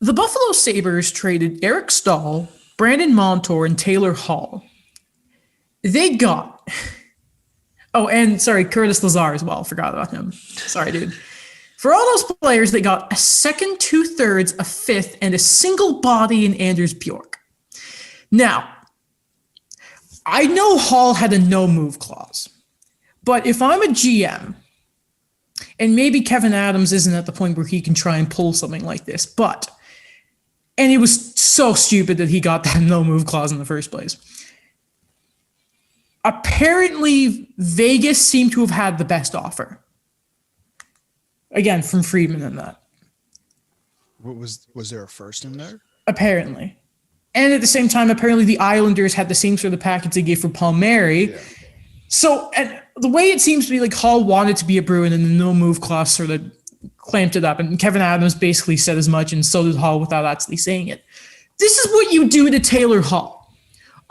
The Buffalo Sabres traded Eric Stahl, Brandon Montour, and Taylor Hall. They got... Oh, and sorry, Curtis Lazar as well. Forgot about him. Sorry, dude. For all those players, they got a second, 2/3, a fifth, and a single body in Anders Bjork. Now, I know Hall had a no-move clause, but if I'm a GM, and maybe Kevyn Adams isn't at the point where he can try and pull something like this, and it was so stupid that he got that no-move clause in the first place. Apparently, Vegas seemed to have had the best offer. Again, from Friedman and that. What was there a first in there? Apparently. And at the same time, apparently the Islanders had the same sort of package they gave for Palmieri. Yeah. So, and the way it seems to be, like, Hall wanted to be a Bruin and the no-move clause sort of clamped it up. And Kevyn Adams basically said as much, and so did Hall without actually saying it. This is what you do to Taylor Hall.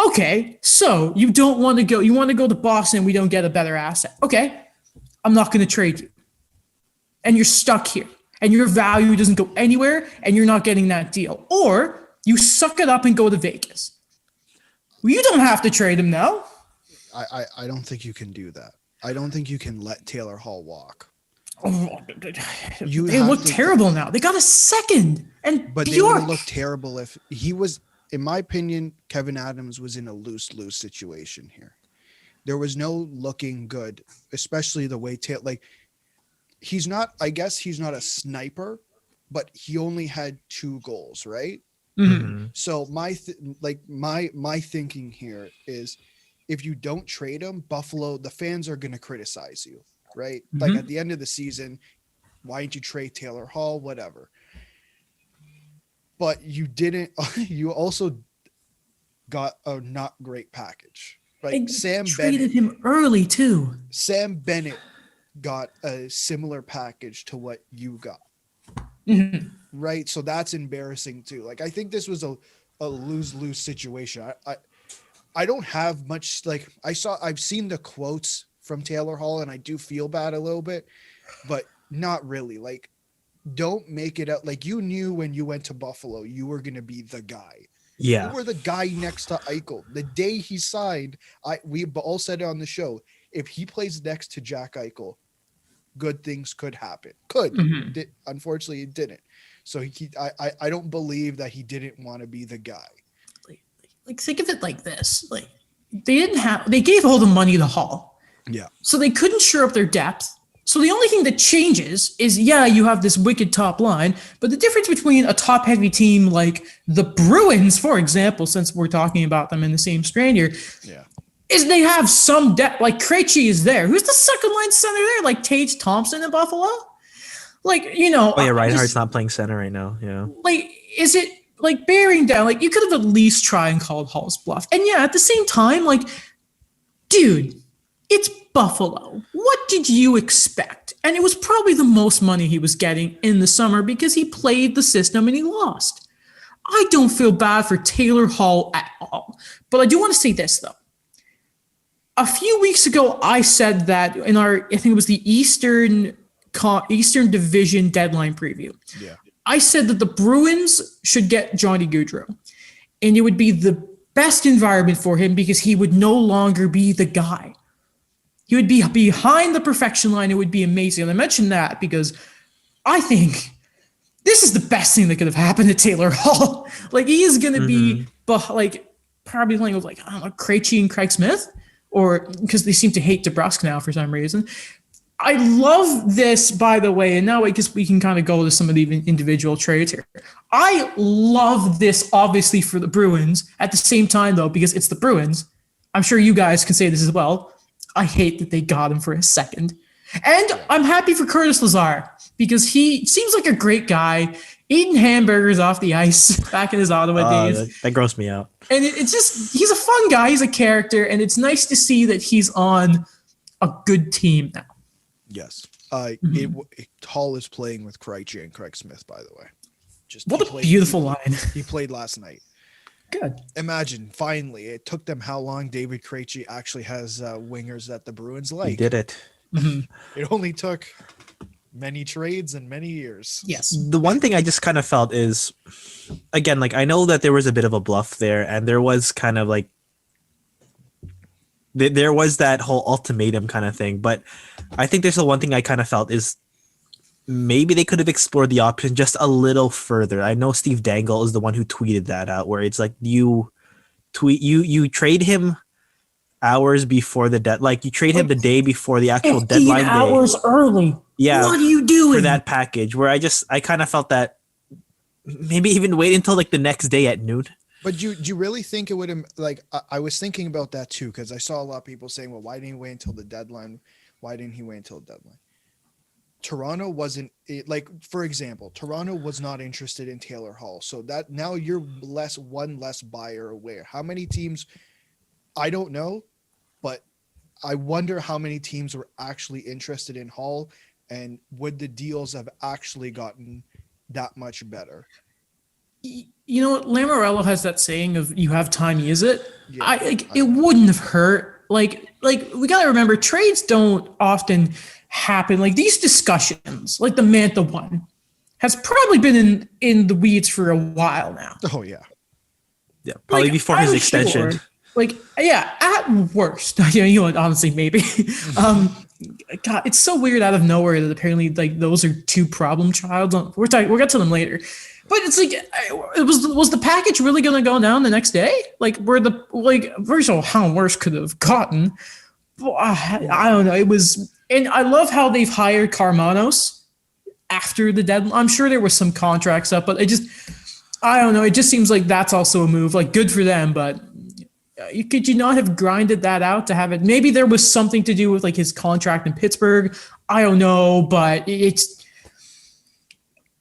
Okay, so you don't want to go. You want to go to Boston. We don't get a better asset. Okay, I'm not going to trade you. And you're stuck here. And your value doesn't go anywhere. And you're not getting that deal. Or you suck it up and go to Vegas. Well, you don't have to trade him now. I don't think you can do that. I don't think you can let Taylor Hall walk. They look terrible now. They got a second. But they would look terrible if he was... In my opinion, Kevyn Adams was in a lose-lose situation here. There was no looking good, especially the way he's not, I guess he's not a sniper, but he only had 2 goals, right? Mm-hmm. So my thinking here is, if you don't trade him, Buffalo, the fans are going to criticize you, right? Mm-hmm. Like at the end of the season, why didn't you trade Taylor Hall? Whatever. But you didn't. You also got a not great package. Like and Sam traded Bennett, him early too. Sam Bennett got a similar package to what you got. Mm-hmm. Right. So that's embarrassing too. Like, I think this was a lose-lose situation. I don't have much, like, I've seen the quotes from Taylor Hall and I do feel bad a little bit, but not really. Like, don't make it out like you knew when you went to Buffalo, you were going to be the guy. Yeah. You were the guy next to Eichel. The day he signed, we all said it on the show, if he plays next to Jack Eichel, good things could happen. Mm-hmm. Unfortunately, it didn't. So I don't believe that he didn't want to be the guy. Like think of it like this. Like they gave all the money to Hall. Yeah. So they couldn't shore up their depth. So the only thing that changes is, you have this wicked top line, but the difference between a top-heavy team like the Bruins, for example, since we're talking about them in the same strand here, is they have some depth. Like, Krejci is there. Who's the second-line center there? Like, Tage Thompson in Buffalo? Like, Oh, yeah, Reinhardt's not playing center right now, yeah. Like, is it, like, bearing down? Like, you could have at least tried and called Hall's bluff. And, at the same time, like, dude, it's Buffalo. What did you expect? And it was probably the most money he was getting in the summer because he played the system and he lost. I don't feel bad for Taylor Hall at all. But I do want to say this, though. A few weeks ago, I said that in I think it was the Eastern Division deadline preview. Yeah. I said that the Bruins should get Johnny Gaudreau. And it would be the best environment for him because he would no longer be the guy. He would be behind the perfection line. It would be amazing. And I mentioned that because I think this is the best thing that could have happened to Taylor Hall. Like, he is going to be probably playing with, like, I don't know, Krejci and Craig Smith, or because they seem to hate DeBrusk now for some reason. I love this, by the way, and now I guess we can kind of go to some of the individual trades here. I love this, obviously, for the Bruins. At the same time, though, because it's the Bruins, I'm sure you guys can say this as well, I hate that they got him for a second. And I'm happy for Curtis Lazar because he seems like a great guy, eating hamburgers off the ice back in his Ottawa days. That grossed me out. And it's just, he's a fun guy. He's a character. And it's nice to see that he's on a good team now. Yes. Hall is playing with Krejci and Craig Smith, by the way. What a beautiful line. He played last night. Good. Imagine, finally, it took them how long David Krejci actually has wingers that the Bruins like. He did it. It only took many trades in many years. Yes. The one thing I just kind of felt is, again, like I know that there was a bit of a bluff there, and there was kind of like there was that whole ultimatum kind of thing. But I think there's the one thing I kind of felt is maybe they could have explored the option just a little further. I know Steve Dangle is the one who tweeted that out, where it's like you trade him hours before the like you trade him the day before the actual 15 deadline hours day. early. Yeah, What are you doing for that package? Where I kind of felt that maybe even wait until like the next day at noon. But do you really think it would have, like, I was thinking about that too, because I saw a lot of people saying, well, why didn't he wait until the deadline? Why didn't he wait until the deadline? Toronto wasn't, like, for example, Toronto was not interested in Taylor Hall. So that now you're one less buyer aware. How many teams? I don't know, but I wonder how many teams were actually interested in Hall, and would the deals have actually gotten that much better? You know what? Lamorello has that saying of "you have time, use it." Yeah, It wouldn't have hurt. Like we gotta remember, trades don't often happen. Like these discussions, like the Manta one, has probably been in the weeds for a while now. Oh yeah. Yeah, probably Like, before his I'm extension. sure, like, yeah, at worst, you know what? Honestly, maybe. God, it's so weird out of nowhere that apparently like those are two problem childs. We'll get to them later, but it's like, it was the package really going to go down the next day? Like, first of all, how worse could have gotten? Well, I don't know. It was, and I love how they've hired Carmanos after the deadline. I'm sure there was some contracts up, but I don't know. It just seems like that's also a move. Like, good for them, but could you not have grinded that out to have it? Maybe there was something to do with like his contract in Pittsburgh. I don't know, but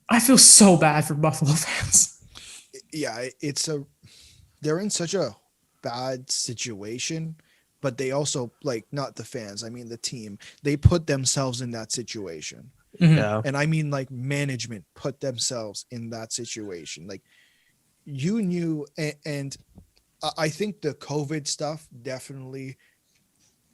I feel so bad for Buffalo fans. Yeah, they're in such a bad situation, but they also, like, not the fans, I mean the team, they put themselves in that situation. Yeah. And I mean, like, management put themselves in that situation. Like, you knew, and I think the COVID stuff definitely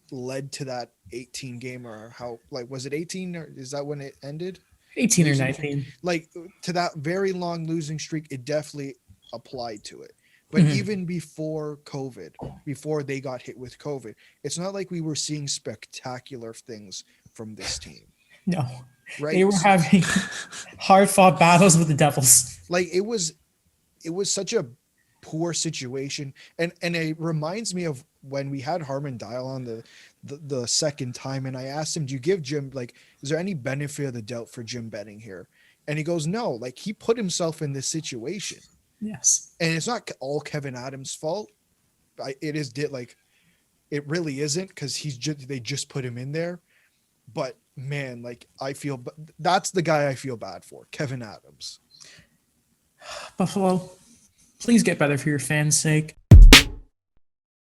led to that 18 game, or how, like, was it 18, or is that when it ended? 18 or 19. Like, to that very long losing streak, it definitely applied to it. But even before COVID, before they got hit with COVID, it's not like we were seeing spectacular things from this team. No. Right? They were having hard-fought battles with the Devils. Like, it was such a poor situation, and it reminds me of when we had Harman Dial on the second time, and I asked him, do you give Jim, like, is there any benefit of the doubt for Jim Benning here? And he goes, no, like, he put himself in this situation. Yes. And it's not all Kevyn Adams' fault. It really isn't, because they just put him in there. But man, like, that's the guy I feel bad for, Kevyn Adams. Buffalo, please get better for your fans' sake.